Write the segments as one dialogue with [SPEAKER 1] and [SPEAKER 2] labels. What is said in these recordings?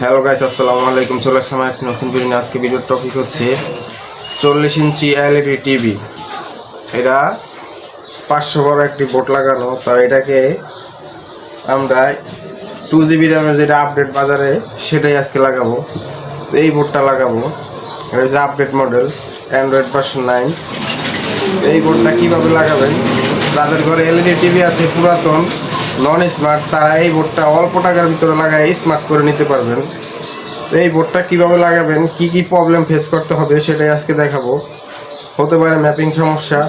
[SPEAKER 1] Hello guys, আসসালামু আলাইকুম। চলে আসলাম একটা নতুন ভিডিও নিয়ে। আজকে ভিডিওর টপিক হচ্ছে 40 ইঞ্চি এলইডি টিভি। এটা 500 বড় একটি বোর্ড লাগানো। তো এটাকে আমরা 2GB র্যামের যেটা আপডেট বাজারে সেটাই আজকে লাগাবো। তো এই বোর্ডটা লাগাবো, এটা হচ্ছে আপডেট মডেল অ্যান্ড্রয়েড ভার্সন 9। এই বোর্ডটা কীভাবে লাগাবেন, যাদের ঘরে এলইডি টিভি আছে পুরাতন নন স্মার্ট, তারা এই বোর্ডটা অল্প টাকার ভিতরে লাগায় স্মার্ট করে নিতে পারবেন। তো এই বোর্ডটা কীভাবে লাগাবেন, কি কি প্রবলেম ফেস করতে হবে সেটাই আজকে দেখাবো। হতে পারে ম্যাপিং সমস্যা,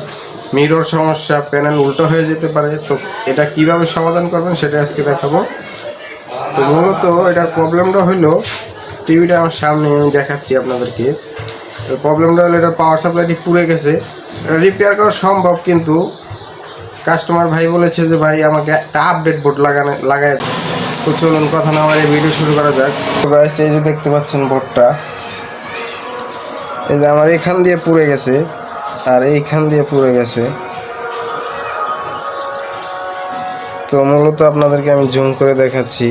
[SPEAKER 1] মিরর সমস্যা, প্যানেল উল্টো হয়ে যেতে পারে। তো এটা কিভাবে সমাধান করবেন সেটা আজকে দেখাবো। তো মূলত এটার প্রবলেমটা হলো, টিভিটা আমার সামনে আমি দেখাচ্ছি আপনাদেরকে। প্রবলেমটা হলো এটার পাওয়ার সাপ্লাইটি পুড়ে গেছে। এটা রিপেয়ার করা সম্ভব, কিন্তু কাস্টমার ভাই বলেছে যে ভাই আমাকে একটা আপডেট বোর্ড লাগাই। তো চলুন কথা না আমার এই ভিডিও শুরু করা যাক। তো গাইস, এই যে দেখতে পাচ্ছেন বোর্ডটা, এই যে আমার এখান দিয়ে পুড়ে গেছে আর এইখান দিয়ে পুড়ে গেছে। তো মূলত আপনাদেরকে আমি জুম করে দেখাচ্ছি।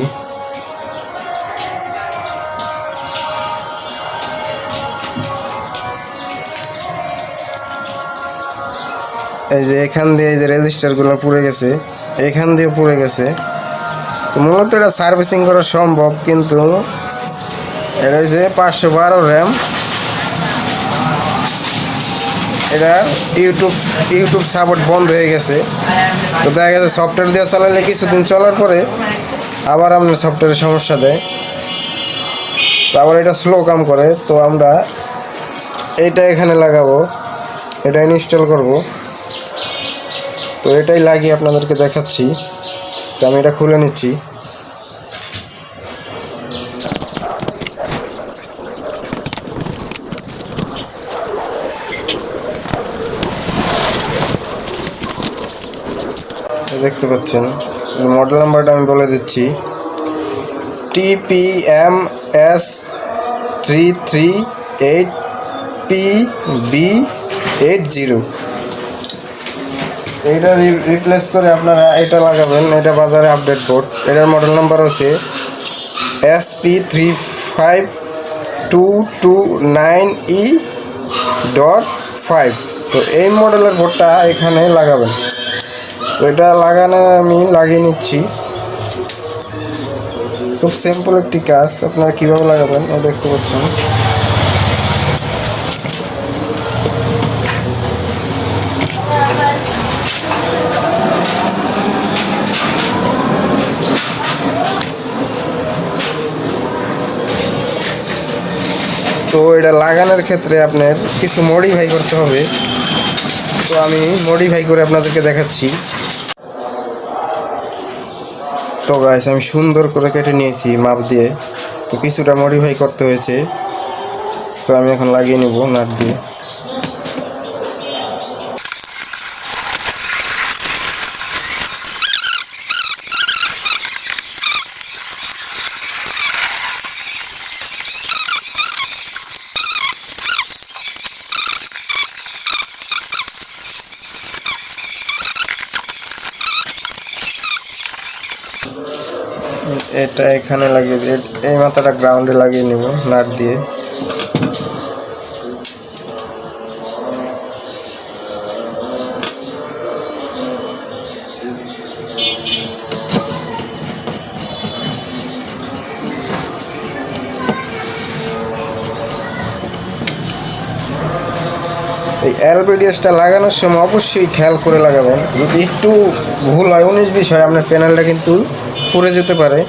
[SPEAKER 1] এই যে এখান দিয়ে এই যে রেজিস্টারগুলো পুড়ে গেছে, এখান দিয়ে পুড়ে গেছে। তো মূলত এটা সার্ভিসিং করা সম্ভব, কিন্তু এটা হচ্ছে 512 র্যাম। এটা ইউটিউব সাপোর্ট বন্ধ হয়ে গেছে। তো দেখা গেছে সফটওয়্যার দিয়ে চালালে কিছুদিন চলার পরে আবার আপনার সফটওয়্যারের সমস্যা দেয়, তো আবার এটা স্লো কাম করে। তো আমরা এইটা এখানে লাগাবো, এটা ইনস্টল করব। তো এটাই লাগিয়ে আপনাদেরকে দেখাচ্ছি। তো আমি এটা খুলে নিচ্ছি। দেখতে পাচ্ছেন, মডেল নাম্বারটা আমি বলে দিচ্ছি, TPMS338PB80। এইটা রিপ্লেস করে আপনারা এটা লাগাবেন। এটা বাজারে আপডেট বোর্ড। এটার মডেল নাম্বার হচ্ছে SP35229E.5। তো এই মডেলের বোর্ডটা এখানে লাগাবেন। তো এটা লাগানো আমি লাগিয়ে নিচ্ছি। খুব সিম্পল একটি কাজ, আপনারা কীভাবে লাগাবেন দেখতে পাচ্ছেন। তো এটা লাগানোর ক্ষেত্রে আপনার কিছু মডিফাই করতে হবে। তো আমি মডিফাই করে আপনাদেরকে দেখাচ্ছি। তো গাইস, আমি সুন্দর করে কেটে নিয়েছি মাপ দিয়ে। তো কিছুটা মডিফাই করতে হয়েছে। তো আমি এখন লাগিয়ে নেব নাট দিয়ে। এটা এখানে লাগিয়ে দিয়ে এই মাথাটা গ্রাউন্ডে লাগিয়ে নেব নাট দিয়ে। এই এলপিডিএসটা লাগানোর সময় অবশ্যই খেয়াল করে লাগাবেন। যদি একটু ভুল হয় 19-20 হয়, আপনার প্যানেলটা কিন্তু পুড়ে যেতে পারে।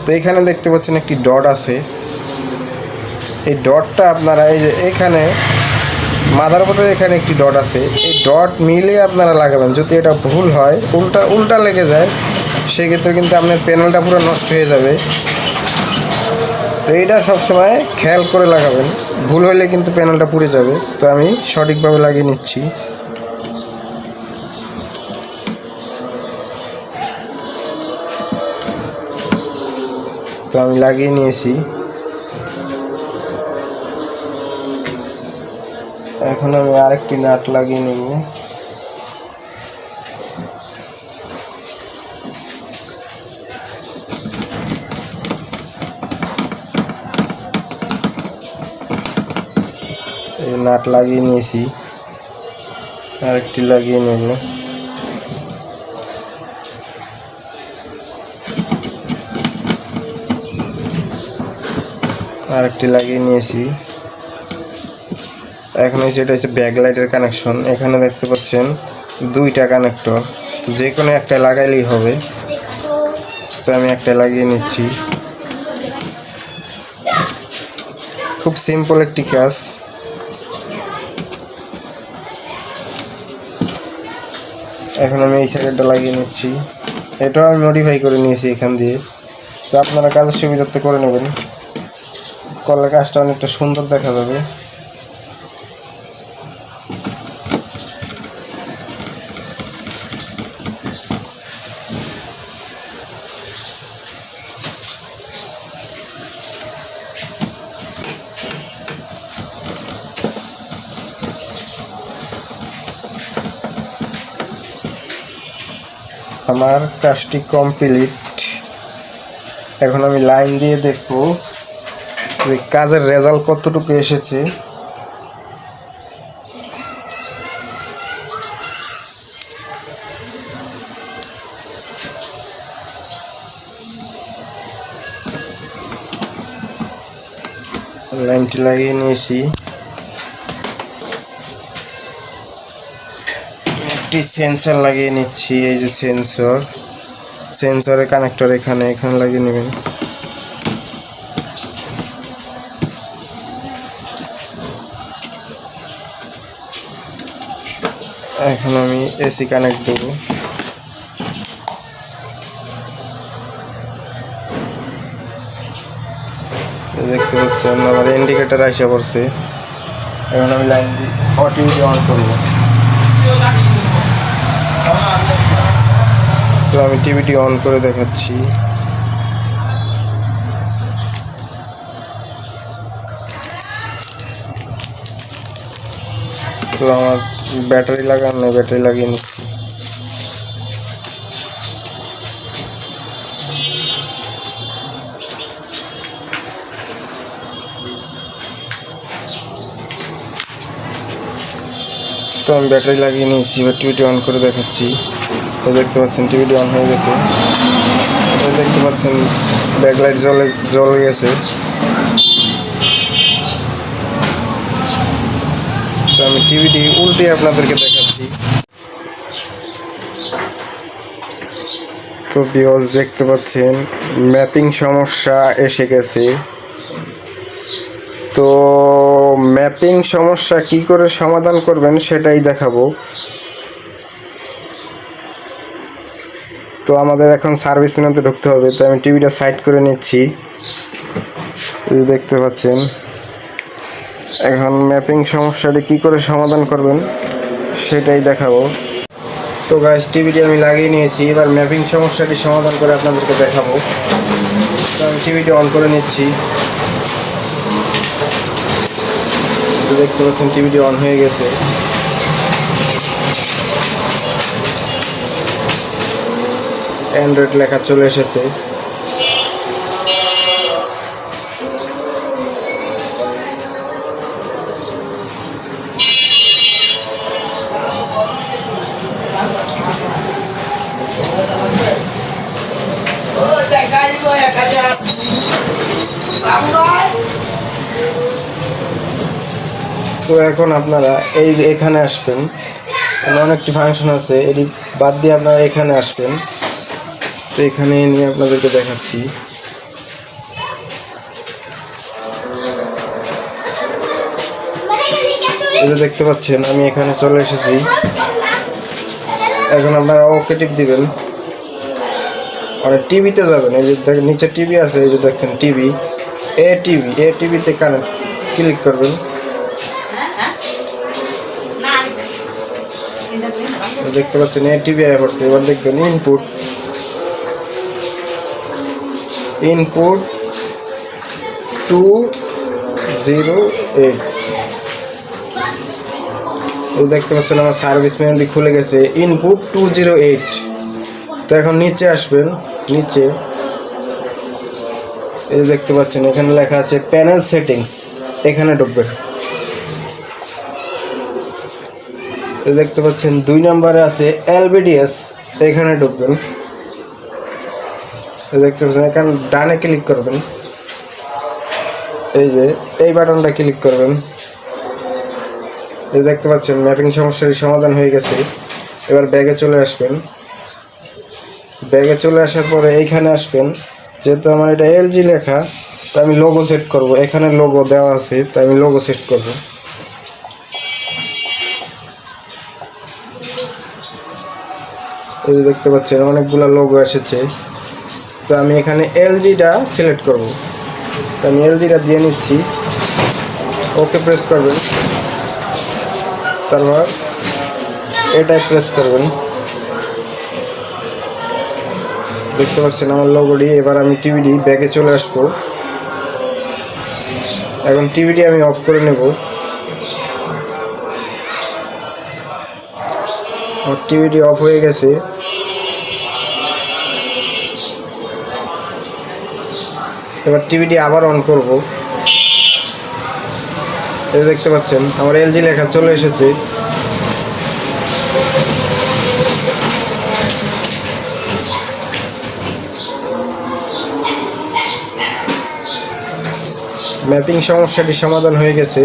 [SPEAKER 1] তো এখানে দেখতে পাচ্ছেন একটি ডট আছে। এই ডটটা আপনারা এই যে এখানে মাদারবোর্ডের এখানে একটি ডট আছে, এই ডট মিলিয়ে আপনারা লাগাবেন। যদি এটা ভুল হয়, উল্টা লেগে যায়, সেক্ষেত্রে কিন্তু আপনার প্যানেলটা পুরো নষ্ট হয়ে যাবে। তো এইটা সবসময় খেয়াল করে লাগাবেন, ভুল হলে কিন্তু প্যানেলটা পুড়ে যাবে। তো আমি সঠিকভাবে লাগিয়ে নিচ্ছি। তো আমি লাগিয়ে নিয়েছি। এখন আমি আরেকটি নাট লাগিয়ে নেব। নাট লাগিয়ে নিয়েছি, আরেকটি লাগিয়ে নেব। আরেকটি লাগিয়ে নিয়েছি। এখন এটা হচ্ছে ব্যাকলাইটের কানেকশন। এখানে দেখতে পাচ্ছেন দুইটা কানেক্টর, যে কোনো একটা লাগাইলেই হবে। তো আমি একটা লাগিয়ে নিচ্ছি। খুব সিম্পল একটি কাজ। এখন আমি এই সাইডটা লাগিয়ে নিচ্ছি। এটাও আমি মডিফাই করে নিয়েছি এখান দিয়ে। তো আপনারা কাজের সুবিধার্থে করে নেবেন, করলে কাজটা অনেকটা সুন্দর দেখা যাবে। আমার কাজটি কমপ্লিট। এখন আমি লাইন দিয়ে দেখব যে কাজের রেজাল্ট কতটুকু এসেছে। লাইনটি লাগিয়ে নিয়েছি। একটি সেন্সর লাগিয়ে নিচ্ছি। এই যে সেন্সরের কানেক্টর এখানে লাগিয়ে নেবেন। এখন আমি এসি কানেক্ট দেবো। দেখতে পাচ্ছেন আমার ইন্ডিকেটর আইসা পড়ছে। এখন আমি লাইন টিভি অন করব। তো আমি টিভিটি অন করে দেখাচ্ছি। তো আমার ব্যাটারি লাগানো, ব্যাটারি লাগিয়ে নিচ্ছি। তো আমি ব্যাটারি লাগিয়ে নিয়েছি, এবার টিভিটি অন করে দেখাচ্ছি। তো দেখতে পাচ্ছেন টিভিটি অন হয়ে গেছে। দেখতে পাচ্ছেন ব্যাকলাইট জ্বলে গেছে। তো আমি টিভিটি উল্টে আপনাদেরকে দেখাচ্ছি। তো ভিউয়ার্স দেখতে পাচ্ছেন ম্যাপিং সমস্যা এসে গেছে। তো ম্যাপিং সমস্যা কি করে সমাধান করবেন সেটাই দেখাবো। তো আমাদের এখন সার্ভিস মেনুতে ঢুকতে হবে। তো আমি টিভিটা সাইড করে নিচ্ছি। দেখতে পাচ্ছেন এখন ম্যাপিং সমস্যাটি কি করে সমাধান করবেন সেটাই দেখাবো। তো গাইস টিভিটি আমি লাগিয়ে নিয়েছি। এবার ম্যাপিং সমস্যাটি সমাধান করে আপনাদেরকে দেখাবো। তো আমি টিভিটি অন করে নিচ্ছি। দেখতে পাচ্ছেন টিভিটি অন হয়ে গেছে। অ্যান্ড্রয়েড লেখা চলে এসেছে। তো এখন আপনারা এখানে আসবেন। অনেকটি ফাংশন আছে, এটি বাদ দিয়ে আপনারা এখানে আসবেন। তো এখানে নিয়ে আপনাদেরকে দেখাচ্ছি। এই যে দেখতে পাচ্ছেন আমি এখানে চলে এসেছি। এখন আপনারা ওকে টিপ দিবেন, মানে টিভিতে যাবেন। এই যে দেখেন নিচে টিভি আছে, এই যে দেখছেন টিভি, টিভিতে কানেক্ট ক্লিক করবেন। দেখতে পাচ্ছেন টিভি আয়া পড়ছে। এবার দেখবেন ইনপুট 208। দেখতে পাচ্ছেন আমার সার্ভিস মেনুটি খুলে গেছে, ইনপুট 208। তো এখন নিচে আসবেন, নিচে এই দেখতে পাচ্ছেন এখানে লেখা আছে প্যানেল সেটিংস, এখানে ঢুকবেন। দেখতে পাচ্ছেন 2 নম্বরে আছে LVDS, এখানে ঢুকবেন। দেখতে পাচ্ছেন এখানে ডানে ক্লিক করবেন, এই যে এই বাটনটা ক্লিক করবেন। এই দেখতে পাচ্ছেন ম্যাপিং সমস্যার সমাধান হয়ে গেছে। এবার ব্যাগে চলে আসবেন। ব্যাগে চলে আসার পরে এইখানে আসবেন, যেহেতু আমার এটা LG লেখা তো আমি লোগো সেট করব। এখানে লোগো দেওয়া আছে তাই আমি লোগো সেট করব। এই যে দেখতে পাচ্ছেন অনেকগুলো লোগো এসেছে, তো আমি এখানে LGটা সিলেক্ট করব। তো আমি LGটা দিয়ে নিচ্ছি, ওকে প্রেস করবেন, তারপর এটাই প্রেস করবেন। দেখতে পাচ্ছেন আমার লোগোটি। এবার আমি টিভিটি ব্যাগে চলে আসবো। এখন টিভিটি আমি অফ করে নেব। আমার টিভিটি অফ হয়ে গেছে। এবার টিভিটি আবার অন করব। এই দেখতে পাচ্ছেন আমার LG লেখা চলে এসেছে। ম্যাপিং সমস্যাটি সমাধান হয়ে গেছে।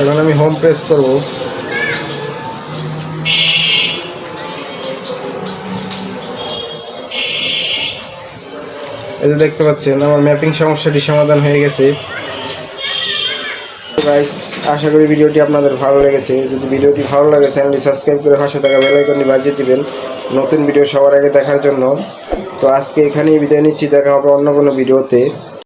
[SPEAKER 1] এখন আমি হোম প্রেস করব। এই যে দেখতে পাচ্ছেন আমার ম্যাপিং সমস্যাটি সমাধান হয়ে গেছে। গাইস, আশা করি ভিডিওটি আপনাদের ভালো লেগেছে। যদি ভিডিওটি ভালো লাগে চ্যানেলটি সাবস্ক্রাইব করে পাশে থাকা বেল আইকনটি বাজিয়ে দিবেন নতুন ভিডিও সবার আগে দেখার জন্য। তো আজকে এখানেই বিদায় নিচ্ছি, দেখা হবে অন্য কোনো ভিডিওতে।